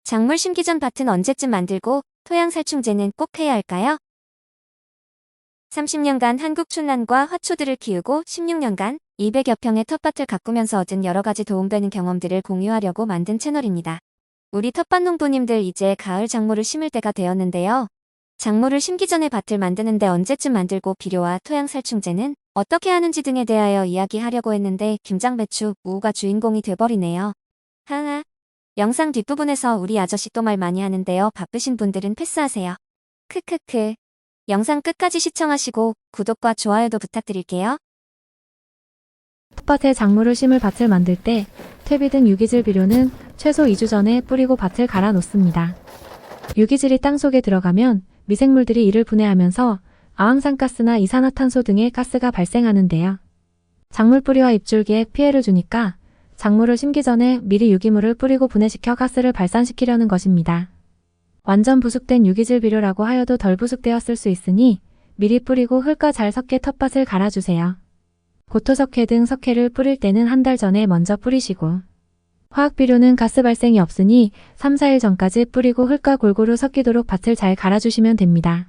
작물 심기 전 밭은 언제쯤 만들고 토양 살충제는 꼭 해야 할까요? 30년간 한국 춘란과 화초들을 키우고 16년간 200여 평의 텃밭을 가꾸면서 얻은 여러 가지 도움되는 경험들을 공유하려고 만든 채널입니다. 우리 텃밭 농부님들 이제 가을 작물을 심을 때가 되었는데요. 작물을 심기 전에 밭을 만드는데 언제쯤 만들고 비료와 토양 살충제는 어떻게 하는지 등에 대하여 이야기하려고 했는데 김장배추, 무가 주인공이 돼버리네요. 하하. 영상 뒷부분에서 우리 아저씨 또 말 많이 하는데요. 바쁘신 분들은 패스하세요. 크크크. 영상 끝까지 시청하시고 구독과 좋아요도 부탁드릴게요. 텃밭에 작물을 심을 밭을 만들 때 퇴비 등 유기질 비료는 최소 2주 전에 뿌리고 밭을 갈아 놓습니다. 유기질이 땅속에 들어가면 미생물들이 이를 분해하면서 아황산가스나 이산화탄소 등의 가스가 발생하는데요. 작물 뿌리와 잎줄기에 피해를 주니까 작물을 심기 전에 미리 유기물을 뿌리고 분해시켜 가스를 발산시키려는 것입니다. 완전 부숙된 유기질 비료라고 하여도 덜 부숙되었을 수 있으니 미리 뿌리고 흙과 잘 섞게 텃밭을 갈아주세요. 고토석회 등 석회를 뿌릴 때는 한 달 전에 먼저 뿌리시고, 화학비료는 가스 발생이 없으니 3, 4일 전까지 뿌리고 흙과 골고루 섞이도록 밭을 잘 갈아주시면 됩니다.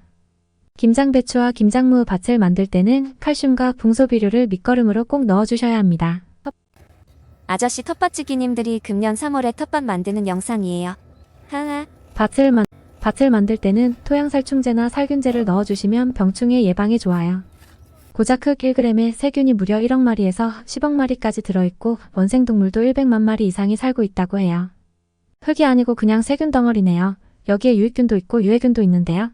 김장배추와 김장무 밭을 만들 때는 칼슘과 붕소비료를 밑거름으로 꼭 넣어주셔야 합니다. 아저씨 텃밭지기님들이 금년 3월에 텃밭 만드는 영상이에요. 하하. 밭을 만들 때는 토양살충제나 살균제를 넣어주시면 병충해 예방에 좋아요. 고작 흙 1g에 세균이 무려 1억 마리에서 10억 마리까지 들어있고 원생동물도 100만 마리 이상이 살고 있다고 해요. 흙이 아니고 그냥 세균 덩어리네요. 여기에 유익균도 있고 유해균도 있는데요.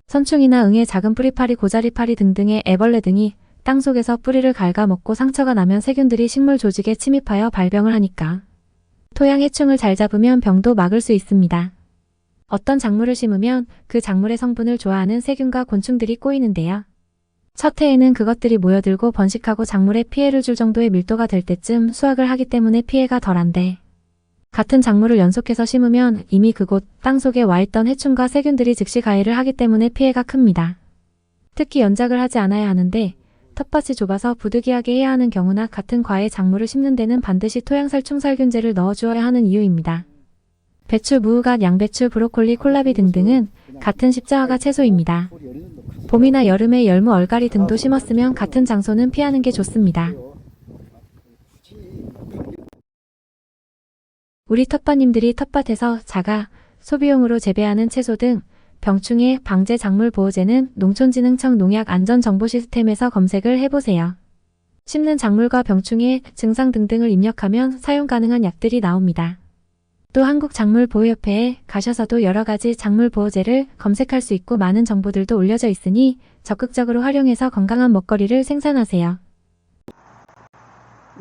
선충이나 응애 작은 뿌리파리, 고자리파리 등등의 애벌레 등이 땅속에서 뿌리를 갉아먹고 상처가 나면 세균들이 식물 조직에 침입하여 발병을 하니까 토양 해충을 잘 잡으면 병도 막을 수 있습니다. 어떤 작물을 심으면 그 작물의 성분을 좋아하는 세균과 곤충들이 꼬이는데요. 첫 해에는 그것들이 모여들고 번식하고 작물에 피해를 줄 정도의 밀도가 될 때쯤 수확을 하기 때문에 피해가 덜한데, 같은 작물을 연속해서 심으면 이미 그곳 땅속에 와있던 해충과 세균들이 즉시 가해를 하기 때문에 피해가 큽니다. 특히 연작을 하지 않아야 하는데 텃밭이 좁아서 부득이하게 해야 하는 경우나 같은 과의 작물을 심는 데는 반드시 토양살충살균제를 넣어주어야 하는 이유입니다. 배추, 무가, 양배추, 브로콜리, 콜라비 등등은 같은 십자화가 채소입니다. 봄이나 여름에 열무, 얼갈이 등도 심었으면 같은 장소는 피하는 게 좋습니다. 우리 텃밭님들이 텃밭에서 자가, 소비용으로 재배하는 채소 등 병충해 방제 작물 보호제는 농촌진흥청 농약안전정보 시스템에서 검색을 해보세요. 심는 작물과 병충해 증상 등등을 입력하면 사용 가능한 약들이 나옵니다. 또 한국작물보호협회에 가셔서도 여러가지 작물보호제를 검색할 수 있고 많은 정보들도 올려져 있으니 적극적으로 활용해서 건강한 먹거리를 생산하세요.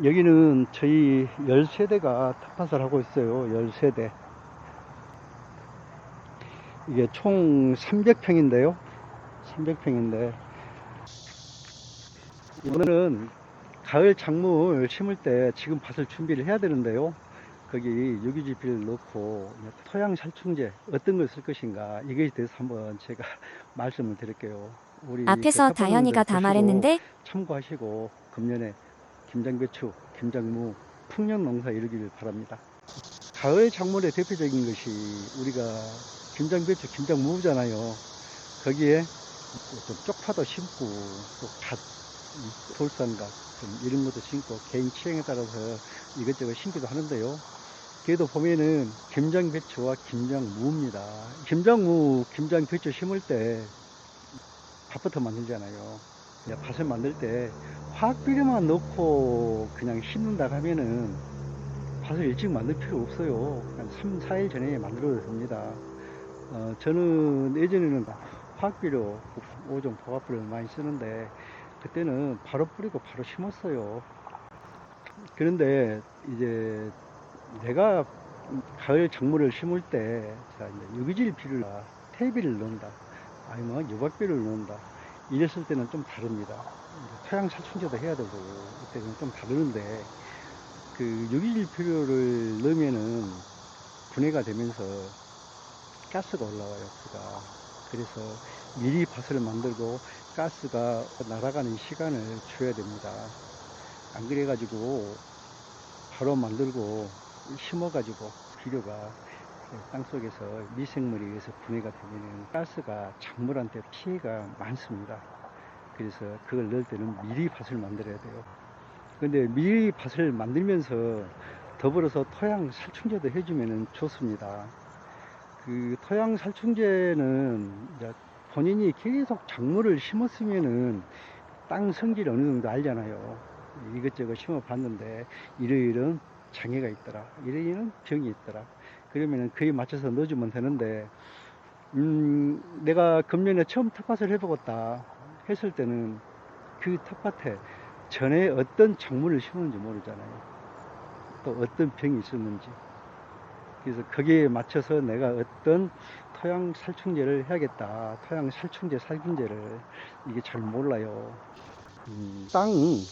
여기는 저희 13대가 텃밭을 하고 있어요. 13대. 이게 총 300평인데요. 300평인데 이번에는 가을 작물 심을 때 지금 밭을 준비를 해야 되는데요. 거기 유기질 비료를 넣고 토양 살충제 어떤 걸 쓸 것인가, 이거에 대해서 한번 제가 말씀을 드릴게요. 우리 앞에서 다현이가 다 말했는데 참고하시고 금년에 김장배추, 김장무, 풍년농사 이루기를 바랍니다. 가을 작물의 대표적인 것이 우리가 김장배추, 김장무잖아요. 거기에 좀 쪽파도 심고 또 갓, 돌산갓 이런 것도 심고 개인 취향에 따라서 이것저것 심기도 하는데요. 그래도 보면은 김장배추와 김장무입니다. 김장무, 김장배추 심을 때 밭부터 만들잖아요. 밭을 만들 때 화학비료만 넣고 그냥 심는다 하면은 밭을 일찍 만들 필요 없어요. 한 3, 4일 전에 만들어도 됩니다. 저는 예전에는 화학비료, 5종 포화비료를 많이 쓰는데 그때는 바로 뿌리고 바로 심었어요. 그런데 이제 내가 가을 작물을 심을 때 유기질 비료를 퇴비를 넣는다, 아니면 유박비료를 넣는다, 이랬을 때는 좀 다릅니다. 토양 살충제도 해야 되고 이때는 좀 다르는데, 그 유기질 비료를 넣으면은 분해가 되면서 가스가 올라와요. 그래서 미리 밭을 만들고 가스가 날아가는 시간을 줘야 됩니다. 안 그래가지고 바로 만들고 심어가지고 비료가 땅속에서 미생물에 의해서 분해가 되면 가스가 작물한테 피해가 많습니다. 그래서 그걸 넣을 때는 미리 밭을 만들어야 돼요. 근데 미리 밭을 만들면서 더불어서 토양 살충제도 해주면 좋습니다. 그 토양 살충제는 이제 본인이 계속 작물을 심었으면은 땅 성질을 어느 정도 알잖아요. 이것저것 심어봤는데 이러이런 장애가 있더라, 이러이런 병이 있더라, 그러면은 그에 맞춰서 넣어주면 되는데, 내가 금년에 처음 텃밭을 해보겠다 했을 때는 그 텃밭에 전에 어떤 작물을 심었는지 모르잖아요. 또 어떤 병이 있었는지. 그래서 거기에 맞춰서 내가 어떤 토양 살충제를 해야겠다, 토양 살충제 살균제를, 이게 잘 몰라요. 땅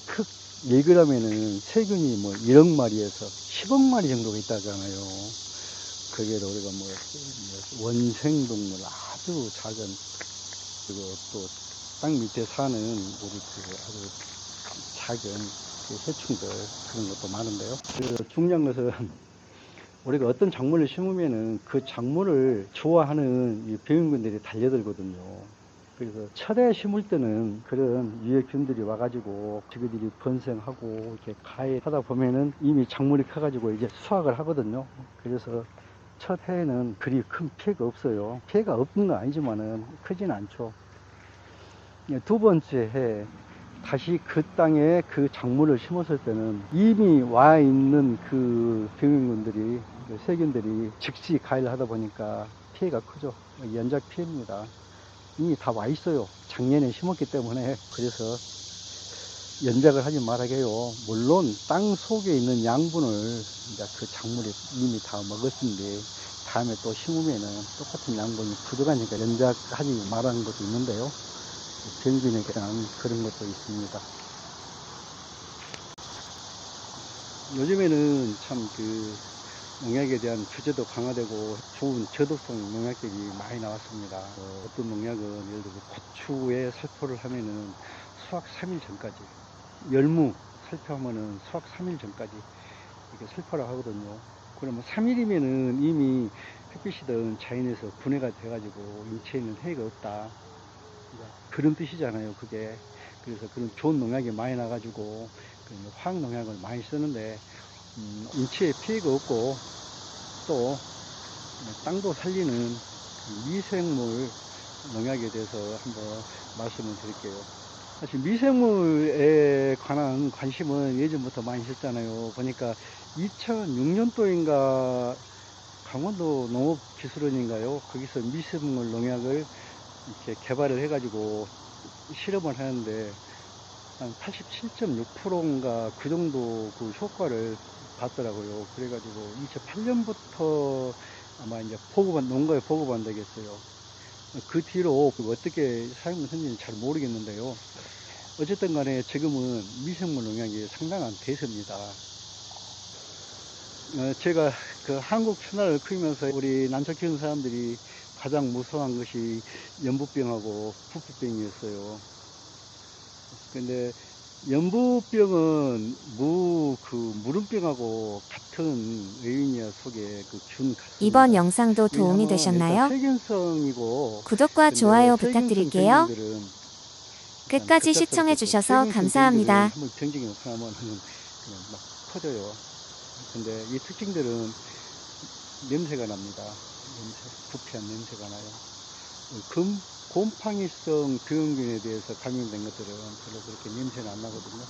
흙 1g에는 세균이 뭐 1억 마리에서 10억 마리 정도가 있다잖아요. 그게 우리가 뭐 원생동물 아주 작은, 그리고 또 땅 밑에 사는 우리 그 아주 작은 그 해충들, 그런 것도 많은데요. 그래서 중요한 것은 우리가 어떤 작물을 심으면은 그 작물을 좋아하는 이 병균들이 달려들거든요. 그래서 첫해 심을 때는 그런 유해균들이 와가지고 저희들이 번생하고 이렇게 가해하다 보면은 이미 작물이 커가지고 이제 수확을 하거든요. 그래서 첫 해에는 그리 큰 피해가 없어요. 피해가 없는 건 아니지만은 크진 않죠. 두 번째 해 다시 그 땅에 그 작물을 심었을 때는 이미 와 있는 그 병균들이, 그 세균들이 즉시 가해를 하다 보니까 피해가 크죠. 연작 피해입니다. 이미 다 와 있어요. 작년에 심었기 때문에. 그래서 연작을 하지 말아게요. 물론 땅 속에 있는 양분을 이제 그 작물이 이미 다 먹었는데 다음에 또 심으면은 똑같은 양분이 부족하니까 연작하지 말라는 것도 있는데요. 병균에 대한 그런 것도 있습니다. 요즘에는 참 그 농약에 대한 규제도 강화되고 좋은 저독성 농약들이 많이 나왔습니다. 어떤 농약은 예를 들어 고추에 살포를 하면은 수확 3일 전까지, 열무 살포하면은 수확 3일 전까지 이렇게 살포를 하거든요. 그러면 3일이면은 이미 햇빛이든 자연에서 분해가 돼가지고 인체에는 해가 없다, 그런 뜻이잖아요, 그게. 그래서 그런 좋은 농약이 많이 나가지고 화학 농약을 많이 쓰는데 인체에 피해가 없고 또 땅도 살리는 미생물 농약에 대해서 한번 말씀을 드릴게요. 사실 미생물에 관한 관심은 예전부터 많이 있었잖아요. 보니까 2006년도인가 강원도 농업기술원인가요? 거기서 미생물 농약을 이렇게 개발을 해가지고 실험을 하는데 한 87.6%인가 그 정도 그 효과를 봤더라고요. 그래가지고 2008년부터 아마 이제 농가에 보고받는다겠어요. 그 뒤로 어떻게 사용했는지는 잘 모르겠는데요. 어쨌든 간에 지금은 미생물 농약이 상당한 대세입니다. 제가 그 한국春나를 키우면서 우리 난초 키우는 사람들이 가장 무서워한 것이 연부병하고 부푸병이었어요. 근데 연부병은 무름병하고 같은 의미야 속에 그 균 같습니다. 이번 영상도 도움이 왜냐하면 되셨나요? 일단 세균성이고, 구독과 근데 좋아요 세균성 부탁드릴게요. 병균들은 끝까지 시청해주셔서 감사합니다. 한번 병증이 나타나면 그냥 막 퍼져요. 근데 이 특징들은 냄새가 납니다. 부패한 냄새가 나요. 곰팡이성 병균에 대해서 감염된 것들은 별로 그렇게 냄새는 안 나거든요.